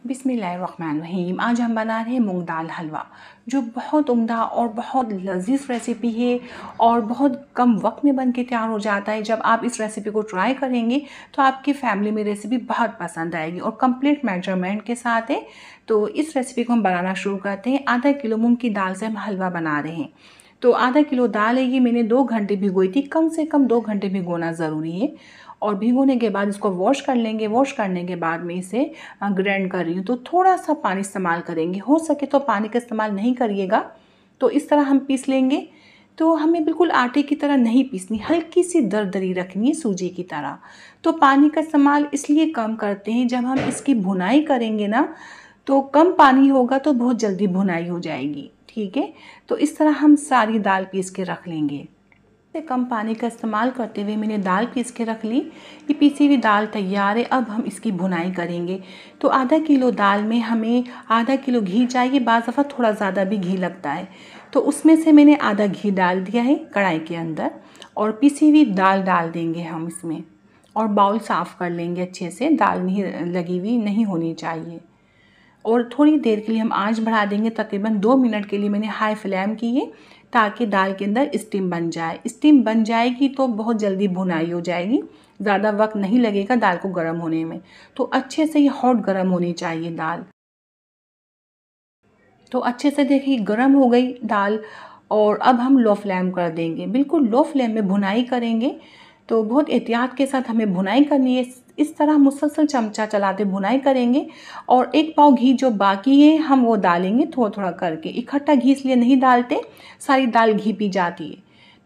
बिस्मिल्लाहिर्रहमानिर्रहीम। आज हम बना रहे हैं मूंग दाल हलवा, जो बहुत उम्दा और बहुत लजीज रेसिपी है और बहुत कम वक्त में बन के तैयार हो जाता है। जब आप इस रेसिपी को ट्राई करेंगे तो आपकी फैमिली में रेसिपी बहुत पसंद आएगी और कंप्लीट मेजरमेंट के साथ है। तो इस रेसिपी को हम बनाना शुरू करते हैं। आधा किलो मूंग की दाल से हम हलवा बना रहे हैं। तो आधा किलो दाल है, ये मैंने 2 घंटे भिगोई थी। कम से कम 2 घंटे भिगोना ज़रूरी है। और भिगोने के बाद इसको वॉश कर लेंगे। वॉश करने के बाद मैं इसे ग्राइंड कर रही हूँ, तो थोड़ा सा पानी इस्तेमाल करेंगे। हो सके तो पानी का इस्तेमाल नहीं करिएगा। तो इस तरह हम पीस लेंगे। तो हमें बिल्कुल आटे की तरह नहीं पीसनी, हल्की सी दरदरी रखनी है सूजी की तरह। तो पानी का इस्तेमाल इसलिए कम करते हैं, जब हम इसकी भुनाई करेंगे ना तो कम पानी होगा तो बहुत जल्दी भुनाई हो जाएगी। ठीक है, तो इस तरह हम सारी दाल पीस के रख लेंगे। से कम पानी का इस्तेमाल करते हुए मैंने दाल पीस के रख ली। ये पीसी हुई दाल तैयार है। अब हम इसकी भुनाई करेंगे। तो आधा किलो दाल में हमें आधा किलो घी चाहिए। बाज़ दफ़ा थोड़ा ज़्यादा भी घी लगता है, तो उसमें से मैंने आधा घी डाल दिया है कढ़ाई के अंदर। और पीसी हुई दाल डाल देंगे हम इसमें, और बाउल साफ़ कर लेंगे अच्छे से। दाल नहीं लगी हुई नहीं होनी चाहिए। और थोड़ी देर के लिए हम आंच बढ़ा देंगे। तकरीबन 2 मिनट के लिए मैंने हाई फ्लेम की है, ताकि दाल के अंदर स्टीम बन जाए। स्टीम बन जाएगी तो बहुत जल्दी भुनाई हो जाएगी, ज़्यादा वक्त नहीं लगेगा दाल को गर्म होने में। तो अच्छे से ये हॉट गर्म होनी चाहिए दाल। तो अच्छे से देखिए गर्म हो गई दाल। और अब हम लो फ्लेम कर देंगे, बिल्कुल लो फ्लेम में भुनाई करेंगे। तो बहुत एहतियात के साथ हमें भुनाई करनी है। इस तरह मुसलसल चमचा चलाते भुनाई करेंगे। और 1 पाव घी जो बाकी है हम वो डालेंगे थोड़ा थोड़ा करके। इकट्ठा घी इसलिए नहीं डालते, सारी दाल घी पी जाती है।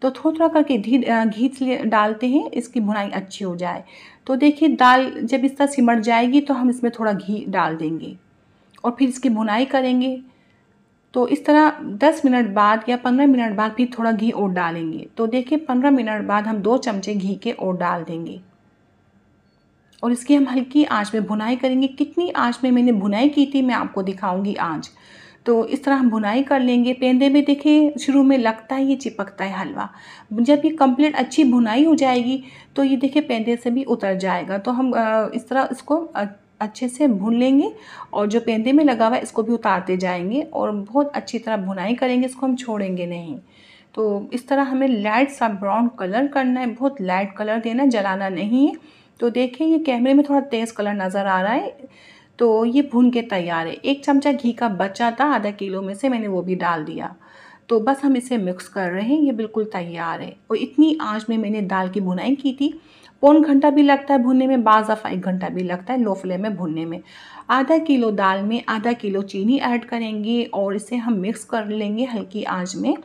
तो थोड़ा थोड़ा करके घी इसलिए डालते हैं, इसकी भुनाई अच्छी हो जाए। तो देखिए दाल जब इस तरह सिमट जाएगी तो हम इसमें थोड़ा घी डाल देंगे और फिर इसकी भुनाई करेंगे। तो इस तरह 10 मिनट बाद या 15 मिनट बाद फिर थोड़ा घी और डालेंगे। तो देखिए 15 मिनट बाद हम 2 चमचे घी के और डाल देंगे और इसकी हम हल्की आंच में भुनाई करेंगे। कितनी आंच में मैंने भुनाई की थी मैं आपको दिखाऊंगी आज। तो इस तरह हम भुनाई कर लेंगे। पेंदे में देखिए शुरू में लगता है ये चिपकता है हलवा। जब ये कंप्लीट अच्छी भुनाई हो जाएगी तो ये देखिए पेंदे से भी उतर जाएगा। तो हम इस तरह इसको अच्छे से भून लेंगे और जो पेंदे में लगा हुआ है इसको भी उतारते जाएंगे और बहुत अच्छी तरह भुनाई करेंगे। इसको हम छोड़ेंगे नहीं। तो इस तरह हमें लाइट सा ब्राउन कलर करना है, बहुत लाइट कलर देना, जलाना नहीं है। तो देखिए ये कैमरे में थोड़ा तेज़ कलर नज़र आ रहा है। तो ये भून के तैयार है। 1 चमचा घी का बचा था आधा किलो में से, मैंने वो भी डाल दिया। तो बस हम इसे मिक्स कर रहे हैं। ये बिल्कुल तैयार है। और इतनी आंच में मैंने दाल की भुनाई की थी। पौन घंटा भी लगता है भुनने में, बाज़ दफ़ा 1 घंटा भी लगता है लो फ्लेम में भुनने में। आधा किलो दाल में आधा किलो चीनी ऐड करेंगे और इसे हम मिक्स कर लेंगे हल्की आंच में।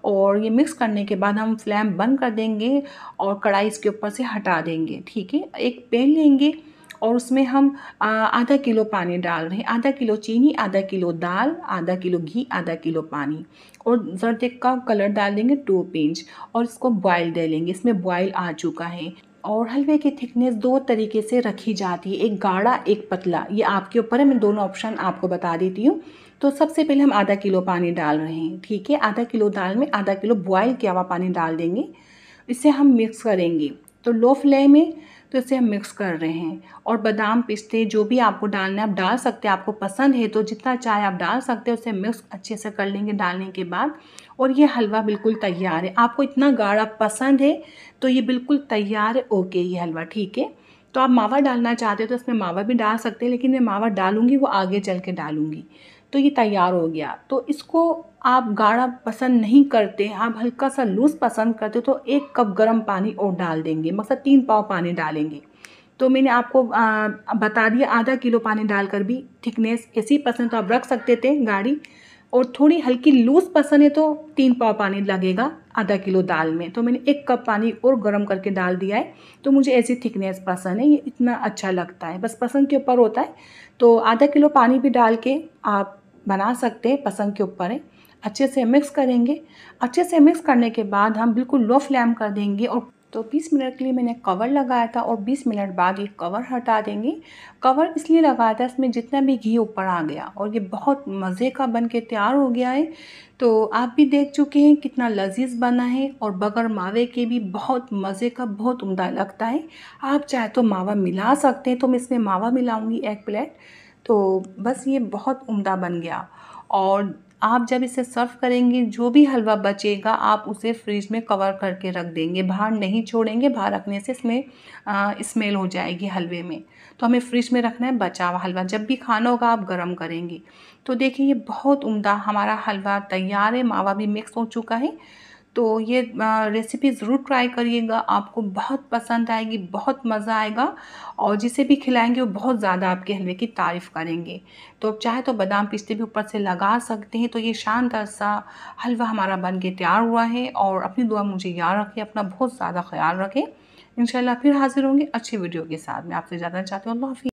और ये मिक्स करने के बाद हम फ्लेम बंद कर देंगे और कढ़ाई इसके ऊपर से हटा देंगे। ठीक है, एक पैन लेंगे और उसमें हम आधा किलो पानी डाल रहे हैं। आधा किलो चीनी, आधा किलो दाल, आधा किलो घी, आधा किलो पानी और जर्दे का कलर डाल देंगे 2 पिंच और इसको बॉयल दे लेंगे। इसमें बॉयल आ चुका है। और हलवे की थिकनेस 2 तरीके से रखी जाती है, एक गाढ़ा एक पतला। ये आपके ऊपर है, मैं दोनों ऑप्शन आपको बता देती हूँ। तो सबसे पहले हम आधा किलो पानी डाल रहे हैं। ठीक है, आधा किलो दाल में आधा किलो बॉयल किया हुआ पानी डाल देंगे। इसे हम मिक्स करेंगे। तो लो फ्लेम में तो इसे हम मिक्स कर रहे हैं। और बादाम पिस्ते जो भी आपको डालना है आप डाल सकते हैं, आपको पसंद है तो जितना चाहे आप डाल सकते हैं। उसे मिक्स अच्छे से कर लेंगे डालने के बाद। और ये हलवा बिल्कुल तैयार है। आपको इतना गाढ़ा पसंद है तो ये बिल्कुल तैयार है। ओके, ये हलवा ठीक है। तो आप मावा डालना चाहते हो तो इसमें मावा भी डाल सकते हैं, लेकिन मैं मावा डालूंगी वो आगे चल के डालूंगी। तो ये तैयार हो गया। तो इसको आप गाढ़ा पसंद नहीं करते, आप हल्का सा लूज़ पसंद करते हो तो 1 कप गर्म पानी और डाल देंगे, मतलब 3 पाव पानी डालेंगे। तो मैंने आपको बता दिया आधा किलो पानी डालकर भी थिकनेस ऐसी पसंद तो आप रख सकते थे गाढ़ी। और थोड़ी हल्की लूज़ पसंद है तो 3 पाव पानी लगेगा आधा किलो दाल में। तो मैंने 1 कप पानी और गर्म करके डाल दिया है। तो मुझे ऐसी थिकनेस पसंद है, ये इतना अच्छा लगता है, बस पसंद के ऊपर होता है। तो आधा किलो पानी भी डाल के आप बना सकते हैं, पसंद के ऊपर है। अच्छे से मिक्स करेंगे। अच्छे से मिक्स करने के बाद हम बिल्कुल लो फ्लेम कर देंगे। और तो 20 मिनट के लिए मैंने कवर लगाया था और 20 मिनट बाद ये कवर हटा देंगे। कवर इसलिए लगाया था, इसमें जितना भी घी ऊपर आ गया और ये बहुत मज़े का बन के तैयार हो गया है। तो आप भी देख चुके हैं कितना लजीज बना है और बगैर मावे के भी बहुत मज़े का, बहुत उम्दा लगता है। आप चाहे तो मावा मिला सकते हैं, तो मैं इसमें मावा मिलाऊंगी 1 प्लेट। तो बस ये बहुत उम्दा बन गया। और आप जब इसे सर्व करेंगे, जो भी हलवा बचेगा आप उसे फ्रिज में कवर करके रख देंगे, बाहर नहीं छोड़ेंगे। बाहर रखने से इसमें स्मेल हो जाएगी हलवे में। तो हमें फ्रिज में रखना है बचा हुआ हलवा, जब भी खाना होगा आप गर्म करेंगे। तो देखिए ये बहुत उम्दा हमारा हलवा तैयार है, मावा भी मिक्स हो चुका है। तो ये रेसिपी ज़रूर ट्राई करिएगा, आपको बहुत पसंद आएगी, बहुत मज़ा आएगा। और जिसे भी खिलाएंगे वो बहुत ज़्यादा आपके हलवे की तारीफ़ करेंगे। तो आप चाहे तो बादाम पिस्ते भी ऊपर से लगा सकते हैं। तो ये शानदार सा हलवा हमारा बन के तैयार हुआ है। और अपनी दुआ मुझे याद रखें, अपना बहुत ज़्यादा ख्याल रखें। इंशाल्लाह फिर हाजिर होंगे अच्छी वीडियो के साथ। मैं आपसे ज़्यादा चाहती हूँ। अल्लाह हाफ़िज़।